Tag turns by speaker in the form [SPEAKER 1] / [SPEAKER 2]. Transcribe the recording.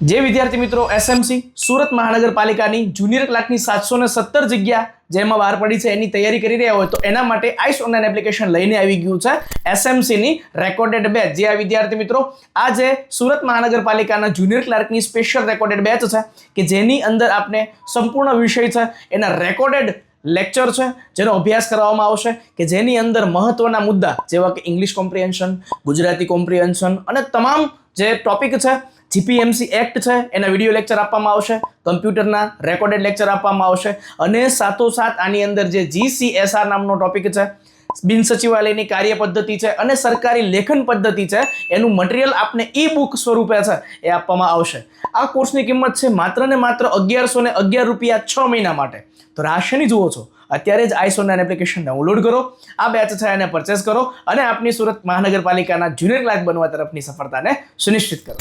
[SPEAKER 1] જે વિદ્યાર્થી મિત્રો એસએમસી સુરત મહાનગરપાલિકાની જુનિયર ક્લાર્કની 717 જગ્યા જેમાં બહાર પડી છે એની તૈયારી કરી રહ્યા હોય તો એના માટે આઈસ ઓનલાઈન એપ્લિકેશન લઈને આવી ગયું છે એસએમસી ની રેકોર્ડેડ બેચ. જે આ વિદ્યાર્થી મિત્રો આ જે સુરત મહાનગરપાલિકાના જુનિયર ક્લાર્કની સ્પેશિયલ રેકોર્ડેડ બેચ છે કે જેની અંદર આપણે સંપૂર્ણ વિષય છે એના રેકોર્ડેડ લેક્ચર છે જેનો અભ્યાસ કરવામાં આવશે કે જેની અંદર મહત્વના મુદ્દા જેવા કે ઇંગ્લિશ કોમ્પ્રિહેન્શન, ગુજરાતી કોમ્પ્રિહેન્શન અને તમામ જે ટોપિક છે જીપીએમસી એક્ટ છે એના વિડીયો લેક્ચર આપવામાં આવશે, કમ્પ્યુટરના રેકોર્ડેડ લેક્ચર આપવામાં આવશે અને સાથોસાથ આની અંદર જે જીસીએસઆર નામનો ટોપિક છે, બિન સચિવાલયની કાર્ય પદ્ધતિ છે અને સરકારી લેખન પદ્ધતિ છે એનું મટીરિયલ આપને ઈ બુક સ્વરૂપે છે એ આપવામાં આવશે. આ કોર્સની કિંમત છે માત્ર ને માત્ર 1111 રૂપિયા 6 મહિના માટે. તો રાશિની જુઓ છો અત્યારે જ આઈસ ઓનલાઈન એપ્લિકેશન ડાઉનલોડ કરો, આ બેચ છે એને પરચેસ કરો અને આપની સુરત મહાનગરપાલિકાના જુનિયર ક્લાર્ક બનવા તરફની સફળતાને સુનિશ્ચિત કરો.